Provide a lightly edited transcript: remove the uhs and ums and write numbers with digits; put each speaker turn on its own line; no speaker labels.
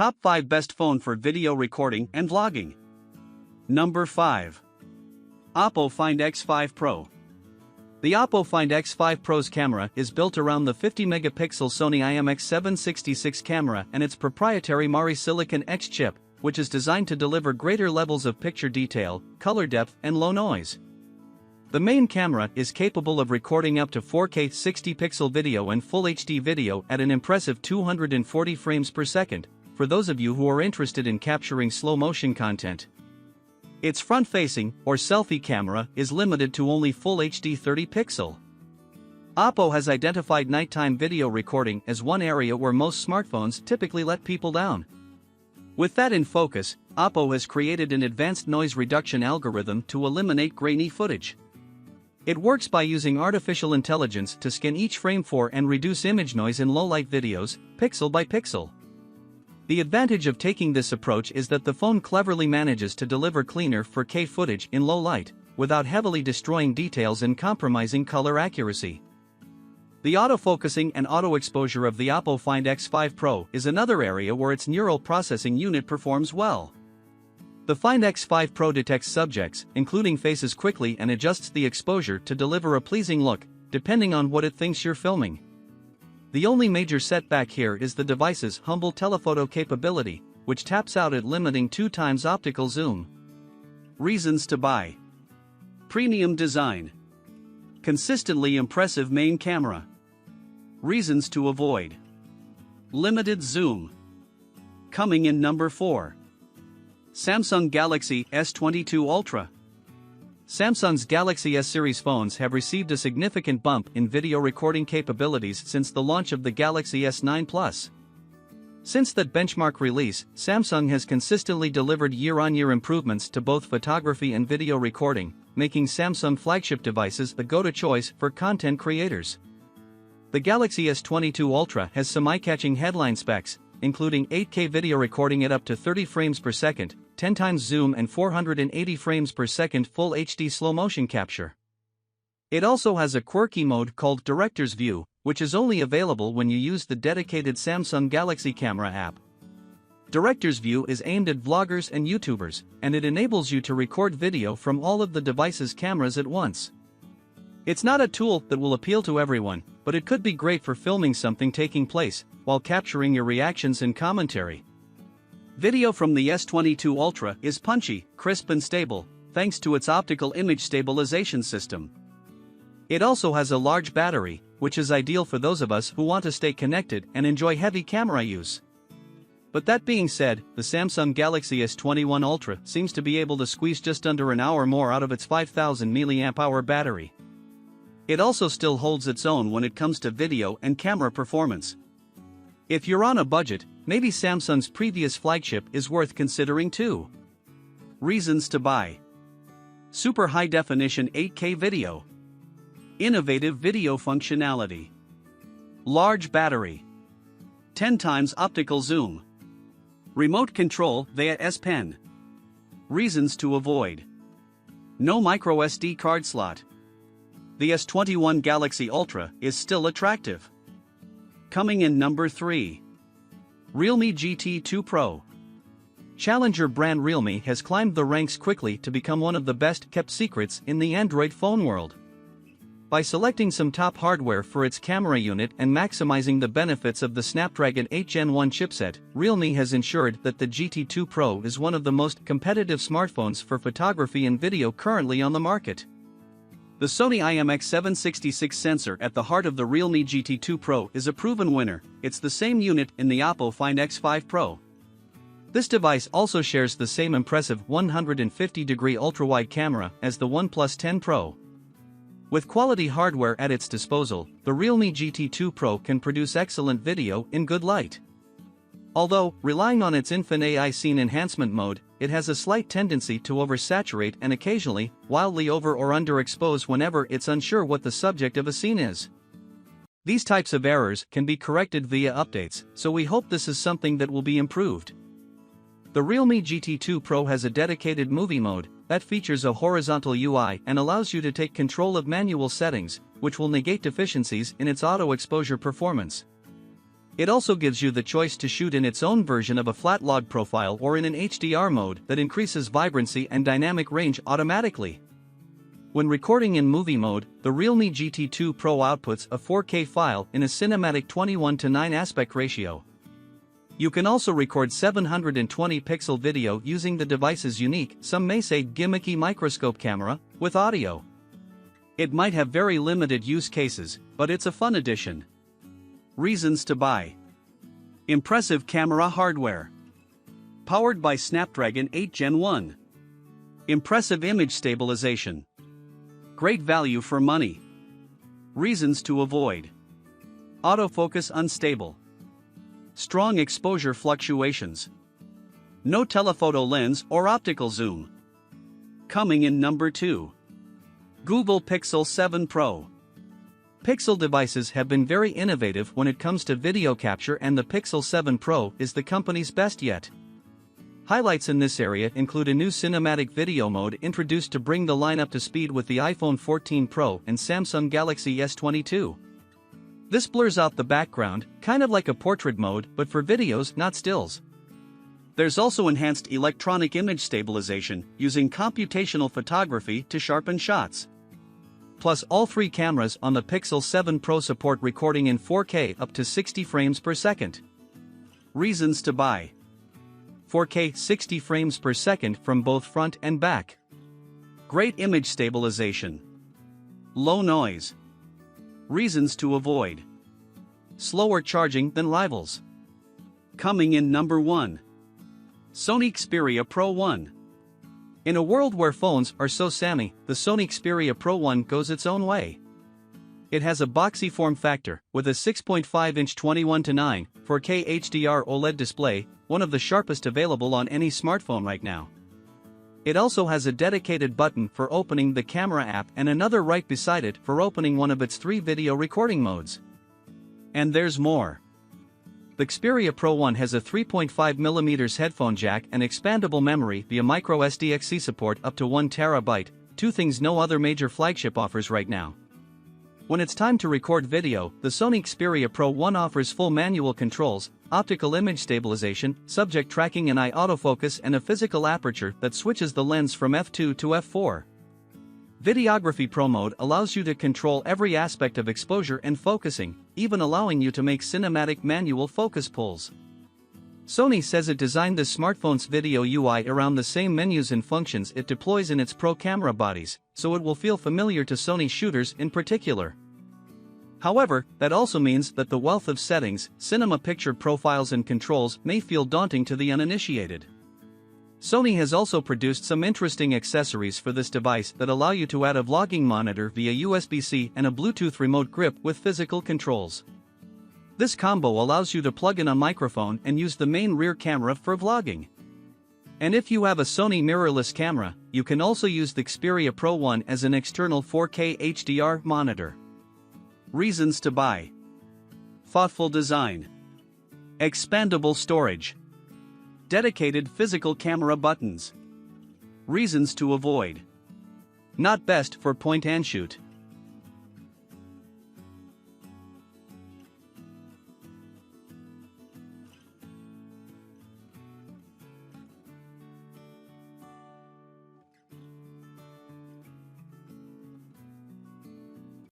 Top 5 Best Phone for Video Recording and Vlogging. Number 5. Oppo Find X5 Pro. The Oppo Find X5 Pro's camera is built around the 50-megapixel Sony IMX766 camera and its proprietary Mari Silicon X chip, which is designed to deliver greater levels of picture detail, color depth, and low noise. The main camera is capable of recording up to 4K 60-pixel video and Full HD video at an impressive 240 frames per second, for those of you who are interested in capturing slow-motion content. Its front-facing, or selfie camera, is limited to only Full HD 30-pixel. Oppo has identified nighttime video recording as one area where most smartphones typically let people down. With that in focus, Oppo has created an advanced noise reduction algorithm to eliminate grainy footage. It works by using artificial intelligence to scan each frame for and reduce image noise in low-light videos, pixel by pixel. The advantage of taking this approach is that the phone cleverly manages to deliver cleaner 4K footage in low light, without heavily destroying details and compromising color accuracy. The autofocusing and auto-exposure of the Oppo Find X5 Pro is another area where its neural processing unit performs well. The Find X5 Pro detects subjects, including faces, quickly and adjusts the exposure to deliver a pleasing look, depending on what it thinks you're filming. The only major setback here is the device's humble telephoto capability, which taps out at limiting 2x optical zoom. Reasons to buy: premium design, consistently impressive main camera. Reasons to avoid: limited zoom. Coming in number 4. Samsung Galaxy S22 Ultra. Samsung's Galaxy S series phones have received a significant bump in video recording capabilities since the launch of the Galaxy S9 Plus. Since that benchmark release, Samsung has consistently delivered year-on-year improvements to both photography and video recording, making Samsung flagship devices the go-to choice for content creators. The Galaxy S22 Ultra has some eye-catching headline specs, including 8K video recording at up to 30 frames per second, 10x zoom and 480 frames per second Full HD slow-motion capture. It also has a quirky mode called Director's View, which is only available when you use the dedicated Samsung Galaxy Camera app. Director's View is aimed at vloggers and YouTubers, and it enables you to record video from all of the device's cameras at once. It's not a tool that will appeal to everyone, but it could be great for filming something taking place, while capturing your reactions and commentary. Video from the S22 Ultra is punchy, crisp and stable, thanks to its optical image stabilization system. It also has a large battery, which is ideal for those of us who want to stay connected and enjoy heavy camera use. But that being said, the Samsung Galaxy S21 Ultra seems to be able to squeeze just under an hour more out of its 5000 mAh battery. It also still holds its own when it comes to video and camera performance. If you're on a budget, maybe Samsung's previous flagship is worth considering too. Reasons to buy: super high-definition 8K video, innovative video functionality, large battery, 10x optical zoom, remote control via S Pen. Reasons to avoid: no microSD card slot. The S21 Galaxy Ultra is still attractive. Coming in number 3. Realme GT 2 Pro. Challenger brand Realme has climbed the ranks quickly to become one of the best-kept secrets in the Android phone world. By selecting some top hardware for its camera unit and maximizing the benefits of the Snapdragon 8 Gen 1 chipset, Realme has ensured that the GT 2 Pro is one of the most competitive smartphones for photography and video currently on the market. The Sony IMX766 sensor at the heart of the Realme GT 2 Pro is a proven winner. It's the same unit in the Oppo Find X5 Pro. This device also shares the same impressive 150-degree ultra-wide camera as the OnePlus 10 Pro. With quality hardware at its disposal, the Realme GT 2 Pro can produce excellent video in good light. Although, relying on its Infin AI Scene Enhancement mode, it has a slight tendency to oversaturate and occasionally, wildly over or underexpose whenever it's unsure what the subject of a scene is. These types of errors can be corrected via updates, so we hope this is something that will be improved. The Realme GT 2 Pro has a dedicated movie mode that features a horizontal UI and allows you to take control of manual settings, which will negate deficiencies in its auto exposure performance. It also gives you the choice to shoot in its own version of a flat log profile or in an HDR mode that increases vibrancy and dynamic range automatically. When recording in movie mode, the Realme GT2 Pro outputs a 4K file in a cinematic 21:9 aspect ratio. You can also record 720 pixel video using the device's unique, some may say gimmicky microscope camera, with audio. It might have very limited use cases, but it's a fun addition. Reasons to buy. Impressive camera hardware. Powered by Snapdragon 8 Gen 1. Impressive image stabilization. Great value for money. Reasons to avoid. Autofocus unstable. Strong exposure fluctuations. No telephoto lens or optical zoom. Coming in number 2. Google Pixel 7 Pro. Pixel devices have been very innovative when it comes to video capture, and the Pixel 7 Pro is the company's best yet. Highlights in this area include a new cinematic video mode introduced to bring the line up to speed with the iPhone 14 Pro and Samsung Galaxy S22. This blurs out the background, kind of like a portrait mode, but for videos, not stills. There's also enhanced electronic image stabilization, using computational photography to sharpen shots. Plus, all 3 cameras on the Pixel 7 Pro support recording in 4K up to 60 frames per second. Reasons to buy. 4K 60 frames per second from both front and back. Great image stabilization. Low noise. Reasons to avoid. Slower charging than rivals. Coming in number 1. Sony Xperia Pro I. In a world where phones are so sammy, the Sony Xperia Pro I goes its own way. It has a boxy form factor, with a 6.5-inch 21:9 4K HDR OLED display, one of the sharpest available on any smartphone right now. It also has a dedicated button for opening the camera app and another right beside it for opening one of its 3 video recording modes. And there's more. The Xperia Pro I has a 3.5mm headphone jack and expandable memory via microSD support up to 1 TB, 2 things no other major flagship offers right now. When it's time to record video, the Sony Xperia Pro I offers full manual controls, optical image stabilization, subject tracking and eye autofocus, and a physical aperture that switches the lens from f2 to f4. Videography Pro Mode allows you to control every aspect of exposure and focusing, even allowing you to make cinematic manual focus pulls. Sony says it designed this smartphone's video UI around the same menus and functions it deploys in its Pro camera bodies, so it will feel familiar to Sony shooters in particular. However, that also means that the wealth of settings, cinema picture profiles and controls may feel daunting to the uninitiated. Sony has also produced some interesting accessories for this device that allow you to add a vlogging monitor via USB-C and a Bluetooth remote grip with physical controls. This combo allows you to plug in a microphone and use the main rear camera for vlogging. And if you have a Sony mirrorless camera, you can also use the Xperia Pro I as an external 4K HDR monitor. Reasons to buy. Thoughtful design. Expandable storage. Dedicated physical camera buttons. Reasons to avoid. Not best for point and shoot.